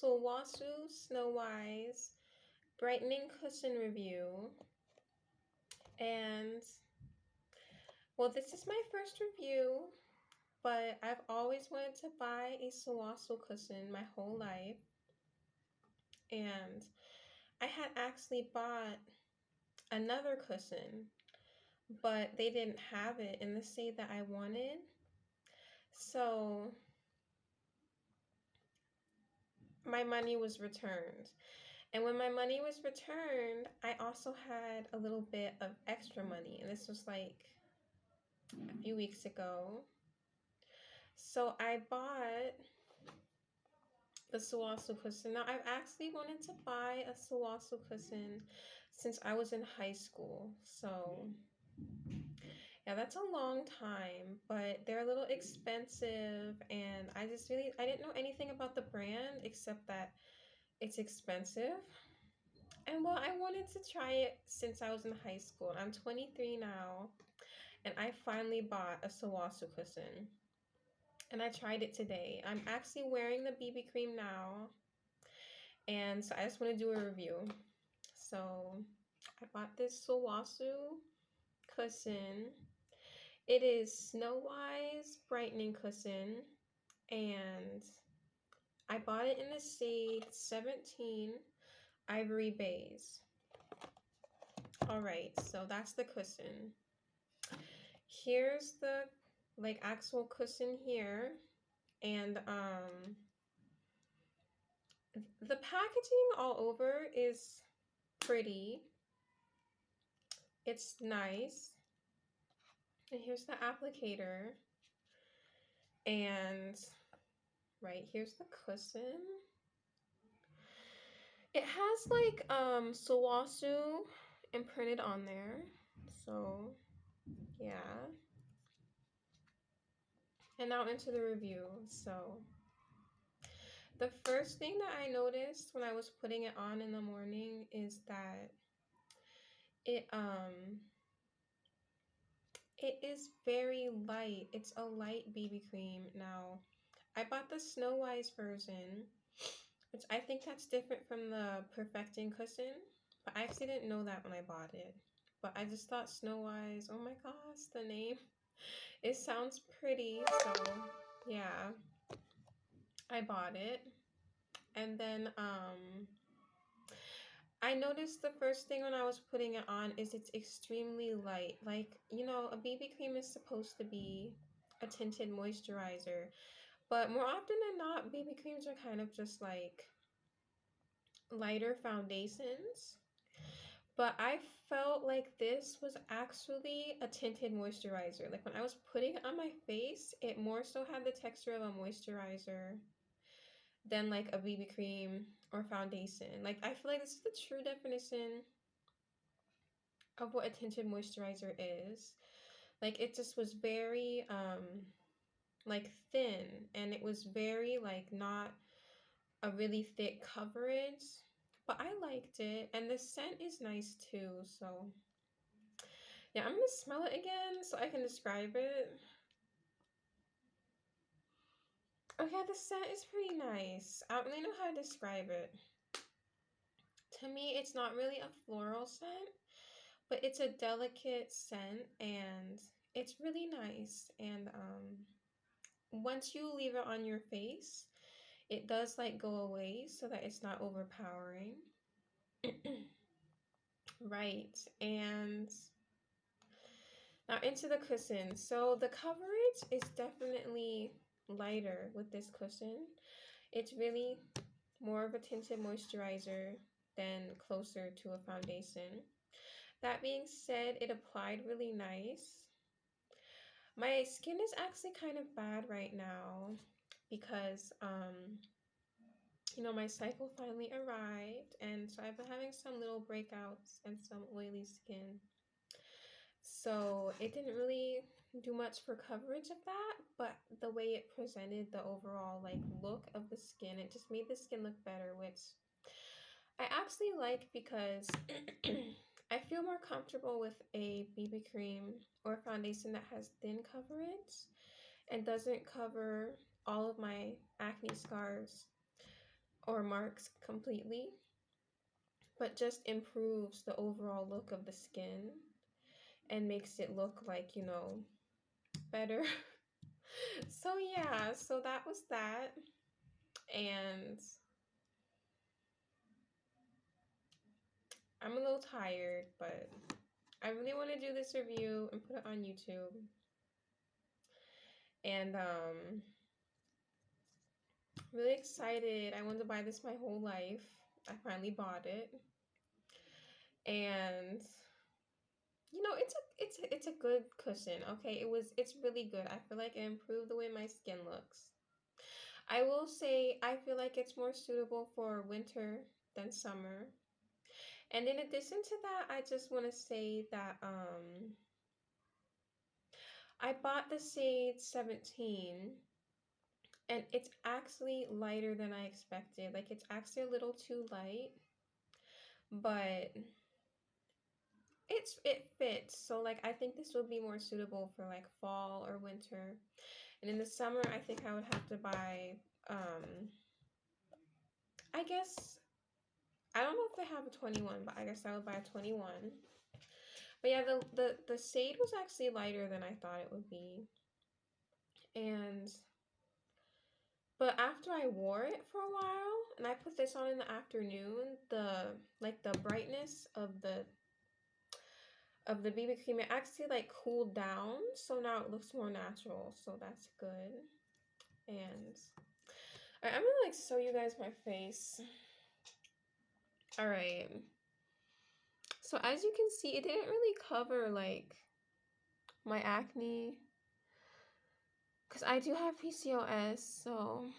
Sulwashoo Snow Wise Brightening Cushion Review. And well, this is my first review, but I've always wanted to buy a Sulwashoo cushion my whole life. And I had actually bought another cushion, but they didn't have it in the shade that I wanted. So my money was returned. And when my money was returned, I also had a little bit of extra money. And this was like a few weeks ago. So I bought the Sulwashoo cushion. Now, I've actually wanted to buy a Sulwashoo cushion since I was in high school. So yeah, that's a long time, but they're a little expensive. And I didn't know anything about the brand except that it's expensive. And well, I wanted to try it since I was in high school. I'm 23 now, and I finally bought a Sulwashoo cushion. And I tried it today. I'm actually wearing the BB cream now, and so I just want to do a review. So I bought this Sulwashoo cushion. It is Snow Wise Brightening Cushion, and I bought it in the shade 17 Ivory Beige. All right, so that's the cushion. Here's the actual cushion here, and the packaging all over is pretty. It's nice. And here's the applicator, and right here's the cushion. It has like Sulwashoo imprinted on there, so yeah. And now into the review. So the first thing that I noticed when I was putting it on in the morning is that it it is very light. It's a light BB cream. Now, I bought the Snow Wise version, which I think that's different from the Perfecting cushion, but I actually didn't know that when I bought it. But I just thought Snow Wise, oh my gosh, the name. It sounds pretty, so yeah, I bought it. And then I noticed the first thing when I was putting it on is it's extremely light. Like, a BB cream is supposed to be a tinted moisturizer, but more often than not, BB creams are kind of just like lighter foundations. But I felt like this was actually a tinted moisturizer. Like when I was putting it on my face, it more so had the texture of a moisturizer than like a BB cream or foundation. Like I feel like this is the true definition of what a tinted moisturizer is. Like it just was very like thin, and it was very like not a really thick coverage, but I liked it, and the scent is nice too. So yeah, I'm gonna smell it again so I can describe it. Okay, the scent is pretty nice. I don't really know how to describe it. To me, it's not really a floral scent, but it's a delicate scent, and it's really nice. And once you leave it on your face, it does like go away so that it's not overpowering. Right, and now into the cushion. So the coverage is definitely lighter with this cushion. It's really more of a tinted moisturizer than closer to a foundation. That being said, it applied really nice. My skin is actually kind of bad right now because my cycle finally arrived, and so I've been having some little breakouts and some oily skin. So it didn't really do much for coverage of that, but the way it presented the overall like look of the skin, it just made the skin look better, which I actually like because I feel more comfortable with a BB cream or foundation that has thin coverage and doesn't cover all of my acne scars or marks completely, but just improves the overall look of the skin and makes it look like, better. So yeah, so that was that. And I'm a little tired, but I really want to do this review and put it on YouTube. And really excited. I wanted to buy this my whole life. I finally bought it. And it's a good cushion. Okay, it's really good. I feel like it improved the way my skin looks. I will say I feel like it's more suitable for winter than summer. And in addition to that, I just want to say that I bought the shade 17 and it's actually lighter than I expected. Like it's actually a little too light, but it fits. So like I think this would be more suitable for like fall or winter. And in the summer, I think I would have to buy I guess I don't know if they have a 21, but I guess I would buy a 21. But yeah, the shade was actually lighter than I thought it would be. And but after I wore it for a while and I put this on in the afternoon, the brightness of the BB cream, it actually like cooled down, so now it looks more natural, so that's good. And I'm gonna like show you guys my face. All right, so as you can see, it didn't really cover like my acne because I do have PCOS, so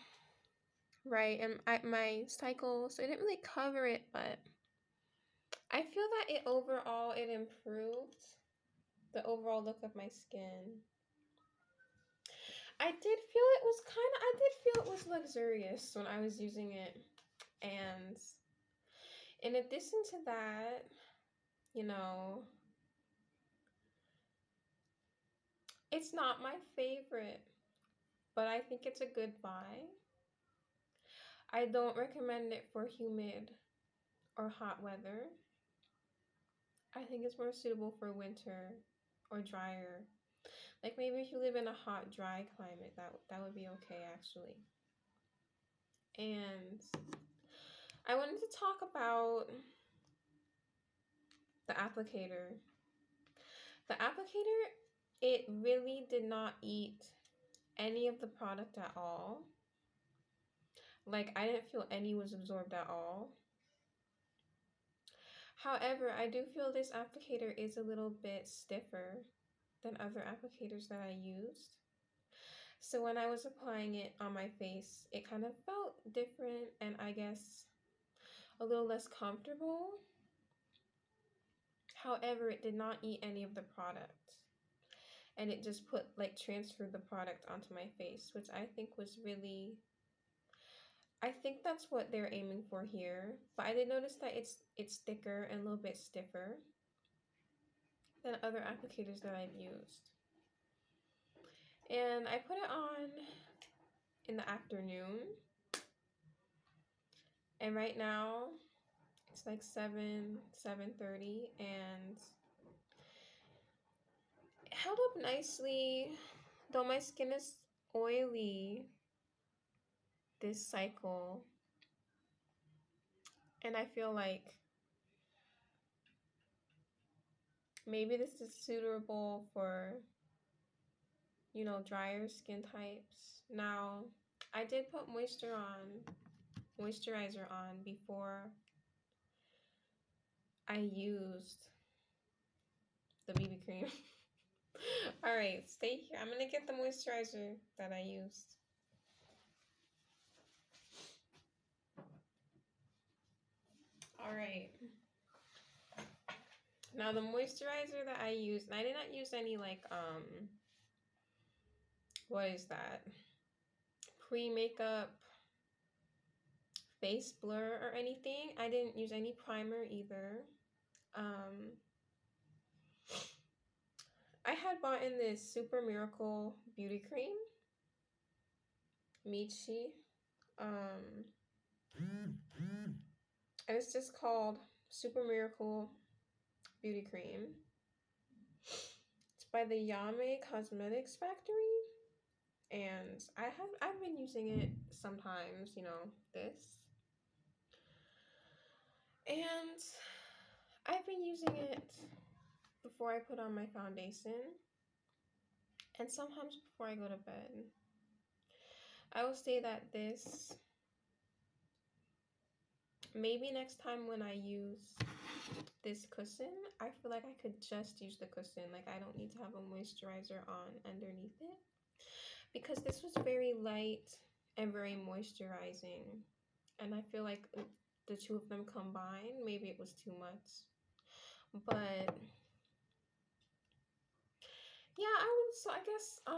right, and my cycle, so it didn't really cover it, but I feel that it improved the overall look of my skin. I did feel it was luxurious when I was using it. And in addition to that, you know, it's not my favorite, but I think it's a good buy. I don't recommend it for humid or hot weather. I think it's more suitable for winter or drier. Like maybe if you live in a hot, dry climate, that would be okay actually. And I wanted to talk about the applicator. The applicator, it really did not eat any of the product at all. Like I didn't feel any was absorbed at all. However, I do feel this applicator is a little bit stiffer than other applicators that I used. So when I was applying it on my face, it kind of felt different and I guess a little less comfortable. However, it did not eat any of the product. And it just transferred the product onto my face, which I think was really, I think that's what they're aiming for here. But I did notice that it's thicker and a little bit stiffer than other applicators that I've used. And I put it on in the afternoon. And right now it's like 7:30 and it held up nicely, though my skin is oily this cycle. And I feel like maybe this is suitable for, drier skin types. Now, I did put moisturizer on before I used the BB cream. All right, stay here. I'm gonna get the moisturizer that I used. All right. Now the moisturizer that I used, and I did not use any like what is that? Pre-makeup face blur or anything. I didn't use any primer either. Um I had bought in this Super Miracle beauty cream, Michi. Um And it's just called Super Miracle Beauty Cream. It's by the Yame Cosmetics Factory. And I've been using it sometimes, this. And I've been using it before I put on my foundation and sometimes before I go to bed. I will say that this, maybe next time when I use this cushion, I feel like I could just use the cushion. Like I don't need to have a moisturizer on underneath it. Because this was very light and very moisturizing. And I feel like the two of them combined, maybe it was too much. But yeah, I guess I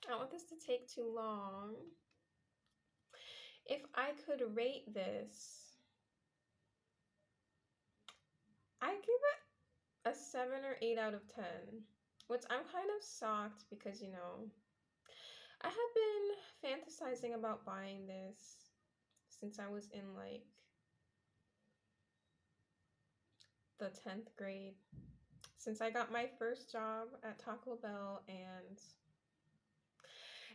don't want this to take too long. If I could rate this, I give it a 7 or 8 out of 10. Which I'm kind of shocked because, I have been fantasizing about buying this since I was in like the 10th grade. Since I got my first job at Taco Bell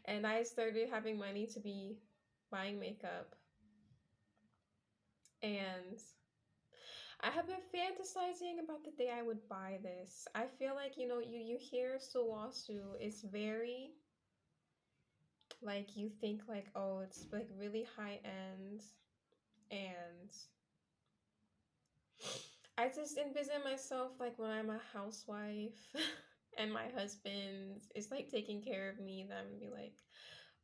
and I started having money to be buying makeup. And I have been fantasizing about the day I would buy this. I feel like, you hear Sulwashoo, it's very like you think like, oh, it's like really high end, and I just envision myself like when I'm a housewife and my husband is like taking care of me, then I'm gonna be like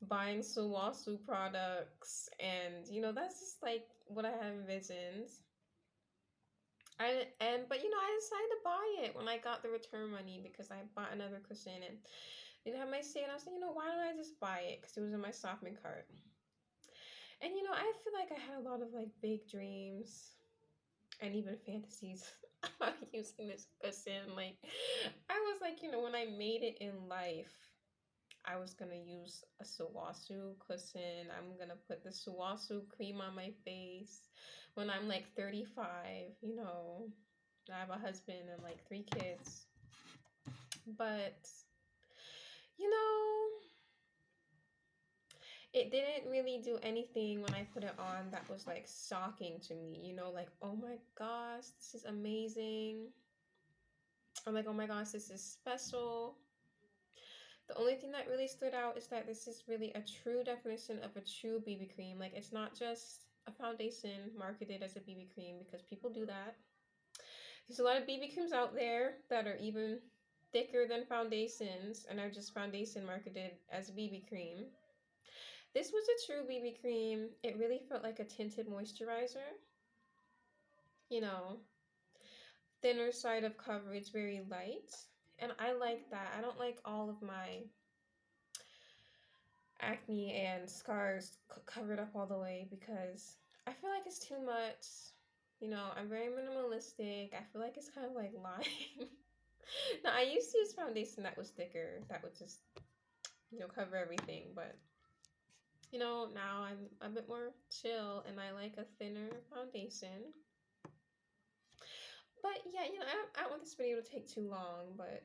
buying Sulwashoo products, and that's just like what I have envisioned. But I decided to buy it when I got the return money because I bought another cushion and didn't have my say, and I was like, why don't I just buy it? Because it was in my shopping cart. And I feel like I had a lot of like big dreams and even fantasies about using this cushion. Like I was like, when I made it in life, I was gonna use a Sulwashoo cushion. I'm gonna put the Sulwashoo cream on my face when I'm like 35, I have a husband and like 3 kids. But, you know, it didn't really do anything when I put it on that was like shocking to me, like, oh my gosh, this is amazing. I'm like, oh my gosh, this is special. The only thing that really stood out is that this is really a true definition of a true BB cream. Like, it's not just a foundation marketed as a BB cream, because people do that. There's a lot of BB creams out there that are even thicker than foundations and are just foundation marketed as BB cream. This was a true BB cream. It really felt like a tinted moisturizer. You know, thinner side of coverage, very light. And I like that. I don't like all of my acne and scars covered up all the way because I feel like it's too much. I'm very minimalistic. I feel like it's kind of like lying. Now, I used to use foundation that was thicker, that would just, cover everything. But, now I'm a bit more chill and I like a thinner foundation. But yeah, I don't want this video to take too long, but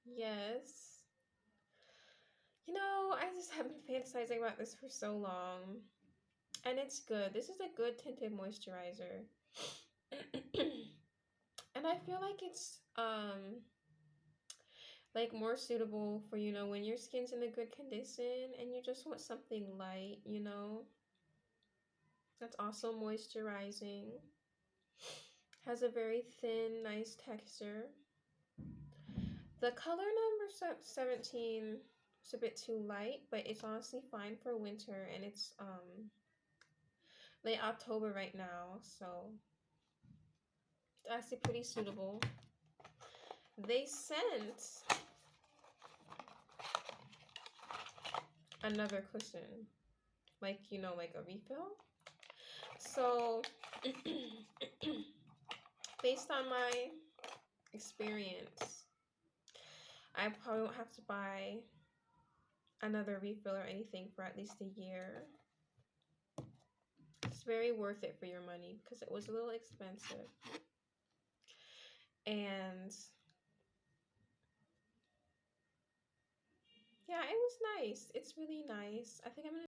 yes. I just have been fantasizing about this for so long. And it's good. This is a good tinted moisturizer. And I feel like it's like more suitable for, when your skin's in a good condition and you just want something light, that's also moisturizing. Has a very thin, nice texture. The color number 17 is a bit too light, but it's honestly fine for winter, and it's late October right now, so it's actually pretty suitable. They sent another cushion, like like a refill. So based on my experience, I probably won't have to buy another refill or anything for at least a year. very worth it for your money because it was a little expensive. And yeah, it was nice. It's really nice. I think I'm gonna